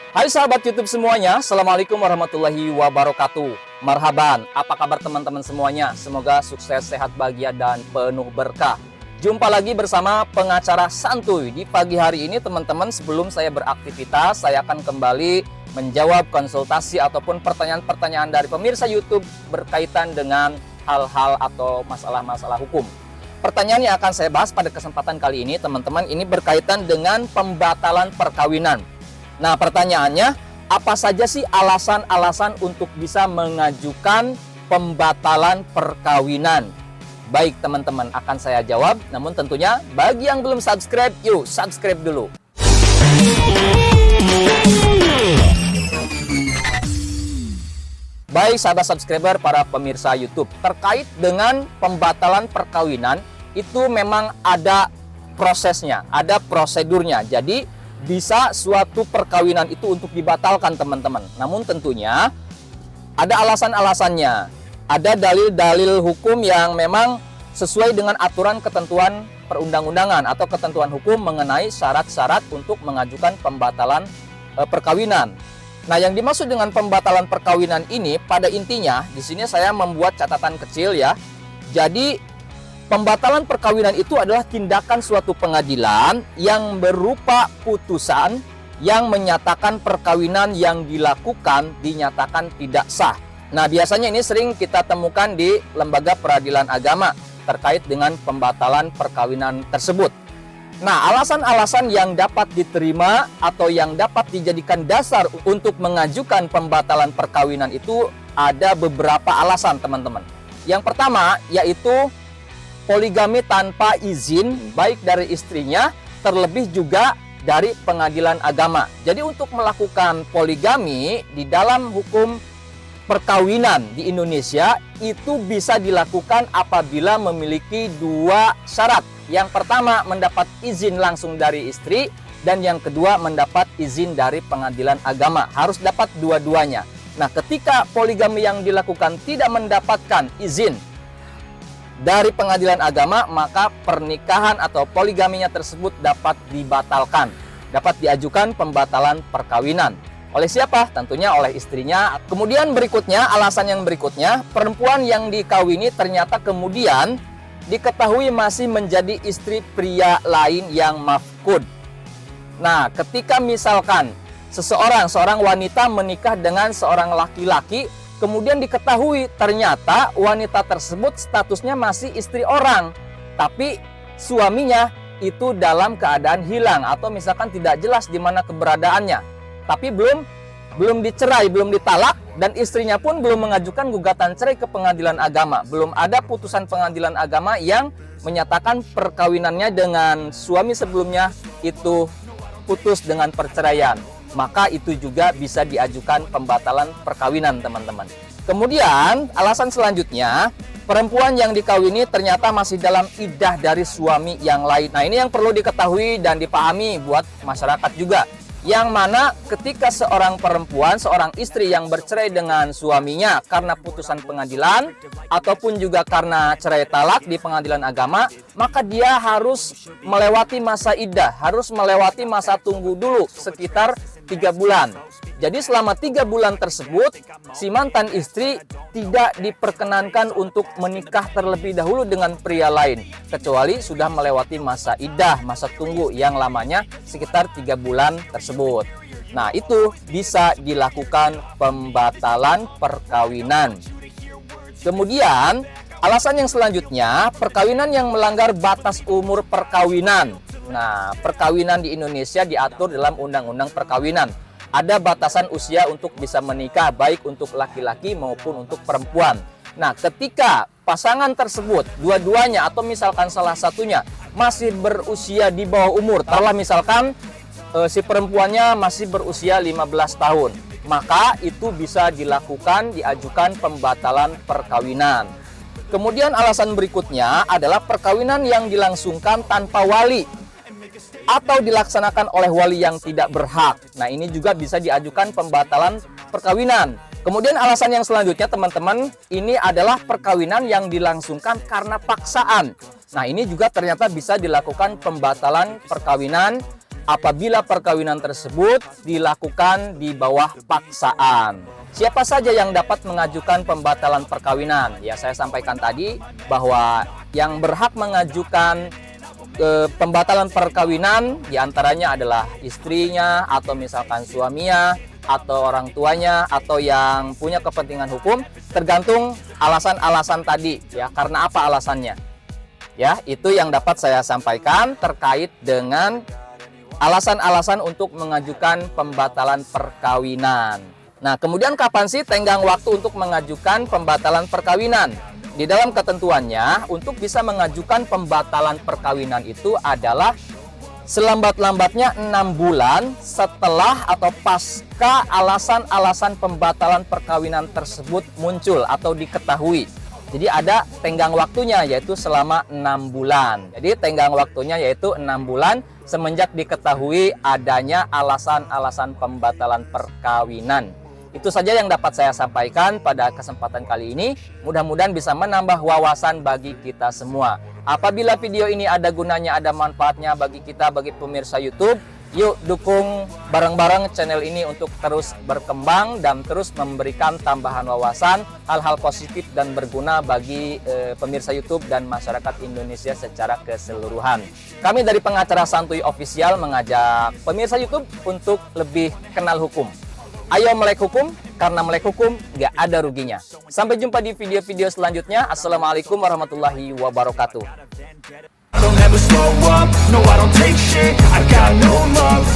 Hai sahabat YouTube semuanya, Assalamualaikum warahmatullahi wabarakatuh. Marhaban, apa kabar teman-teman semuanya? Semoga sukses, sehat, bahagia, dan penuh berkah. Jumpa lagi bersama pengacara santuy. Di pagi hari ini teman-teman, sebelum saya beraktivitas, saya akan kembali menjawab konsultasi ataupun pertanyaan-pertanyaan dari pemirsa YouTube berkaitan dengan hal-hal atau masalah-masalah hukum. Pertanyaan yang akan saya bahas pada kesempatan kali ini teman-teman, ini berkaitan dengan pembatalan perkawinan. Nah, pertanyaannya, apa saja sih alasan-alasan untuk bisa mengajukan pembatalan perkawinan? Baik teman-teman, akan saya jawab. Namun tentunya bagi yang belum subscribe, yuk subscribe dulu. Baik sahabat subscriber, para pemirsa YouTube, terkait dengan pembatalan perkawinan itu memang ada prosesnya, ada prosedurnya. Jadi bisa suatu perkawinan itu untuk dibatalkan teman-teman. Namun tentunya ada alasan-alasannya. Ada dalil-dalil hukum yang memang sesuai dengan aturan ketentuan perundang-undangan atau ketentuan hukum mengenai syarat-syarat untuk mengajukan pembatalan perkawinan. Nah, yang dimaksud dengan pembatalan perkawinan ini pada intinya di sini saya membuat catatan kecil ya. Jadi pembatalan perkawinan itu adalah tindakan suatu pengadilan yang berupa putusan yang menyatakan perkawinan yang dilakukan dinyatakan tidak sah. Nah, biasanya ini sering kita temukan di lembaga peradilan agama terkait dengan pembatalan perkawinan tersebut. Nah, alasan-alasan yang dapat diterima atau yang dapat dijadikan dasar untuk mengajukan pembatalan perkawinan itu ada beberapa alasan, teman-teman. Yang pertama yaitu poligami tanpa izin baik dari istrinya, terlebih juga dari pengadilan agama. Jadi untuk melakukan poligami di dalam hukum perkawinan di Indonesia itu bisa dilakukan apabila memiliki dua syarat. Yang pertama mendapat izin langsung dari istri, dan yang kedua mendapat izin dari pengadilan agama. Harus dapat dua-duanya. Nah, ketika poligami yang dilakukan tidak mendapatkan izin dari pengadilan agama, maka pernikahan atau poligaminya tersebut dapat dibatalkan, dapat diajukan pembatalan perkawinan. Oleh siapa? Tentunya oleh istrinya. Kemudian berikutnya, alasan yang berikutnya, perempuan yang dikawini ternyata kemudian diketahui masih menjadi istri pria lain yang mafqud. Nah, ketika misalkan seorang wanita menikah dengan seorang laki-laki, kemudian diketahui ternyata wanita tersebut statusnya masih istri orang, tapi suaminya itu dalam keadaan hilang atau misalkan tidak jelas di mana keberadaannya, tapi belum dicerai, belum ditalak, dan istrinya pun belum mengajukan gugatan cerai ke pengadilan agama. Belum ada putusan pengadilan agama yang menyatakan perkawinannya dengan suami sebelumnya itu putus dengan perceraian. Maka itu juga bisa diajukan pembatalan perkawinan, teman-teman. Kemudian alasan selanjutnya, perempuan yang dikawini ternyata masih dalam iddah dari suami yang lain. Nah, ini yang perlu diketahui dan dipahami buat masyarakat juga, yang mana ketika seorang perempuan, seorang istri yang bercerai dengan suaminya karena putusan pengadilan ataupun juga karena cerai talak di pengadilan agama, maka dia harus melewati masa iddah, harus melewati masa tunggu dulu sekitar 3 bulan. Jadi selama 3 bulan tersebut, si mantan istri tidak diperkenankan untuk menikah terlebih dahulu dengan pria lain, kecuali sudah melewati masa iddah, masa tunggu yang lamanya sekitar 3 bulan tersebut. Nah, itu bisa dilakukan pembatalan perkawinan. Kemudian, alasan yang selanjutnya, perkawinan yang melanggar batas umur perkawinan. Nah, perkawinan di Indonesia diatur dalam Undang-Undang Perkawinan. Ada batasan usia untuk bisa menikah, baik untuk laki-laki maupun untuk perempuan. Nah, ketika pasangan tersebut, dua-duanya atau misalkan salah satunya masih berusia di bawah umur, taruhlah misalkan si perempuannya masih berusia 15 tahun, maka itu bisa dilakukan, diajukan pembatalan perkawinan. Kemudian alasan berikutnya adalah perkawinan yang dilangsungkan tanpa wali atau dilaksanakan oleh wali yang tidak berhak. Nah, ini juga bisa diajukan pembatalan perkawinan. Kemudian alasan yang selanjutnya teman-teman, ini adalah perkawinan yang dilangsungkan karena paksaan. Nah, ini juga ternyata bisa dilakukan pembatalan perkawinan apabila perkawinan tersebut dilakukan di bawah paksaan. Siapa saja yang dapat mengajukan pembatalan perkawinan? Ya, saya sampaikan tadi bahwa yang berhak mengajukan pembatalan perkawinan diantaranya adalah istrinya, atau misalkan suaminya, atau orang tuanya, atau yang punya kepentingan hukum, tergantung alasan-alasan tadi. Ya, karena apa alasannya? Ya, itu yang dapat saya sampaikan terkait dengan alasan-alasan untuk mengajukan pembatalan perkawinan. Nah, kemudian kapan sih tenggang waktu untuk mengajukan pembatalan perkawinan? Di dalam ketentuannya, untuk bisa mengajukan pembatalan perkawinan itu adalah selambat-lambatnya 6 bulan setelah atau pasca alasan-alasan pembatalan perkawinan tersebut muncul atau diketahui. Jadi ada tenggang waktunya, yaitu selama 6 bulan. Jadi tenggang waktunya yaitu 6 bulan semenjak diketahui adanya alasan-alasan pembatalan perkawinan. Itu saja yang dapat saya sampaikan pada kesempatan kali ini. Mudah-mudahan bisa menambah wawasan bagi kita semua. Apabila video ini ada gunanya, ada manfaatnya bagi kita, bagi pemirsa YouTube, yuk dukung bareng-bareng channel ini untuk terus berkembang dan terus memberikan tambahan wawasan, hal-hal positif dan berguna bagi pemirsa YouTube dan masyarakat Indonesia secara keseluruhan. Kami dari pengacara Santuy Official mengajak pemirsa YouTube untuk lebih kenal hukum. Ayo melek hukum, karena melek hukum nggak ada ruginya. Sampai jumpa di video-video selanjutnya. Assalamualaikum warahmatullahi wabarakatuh. I don't ever slow up, no I don't take shit, I got no love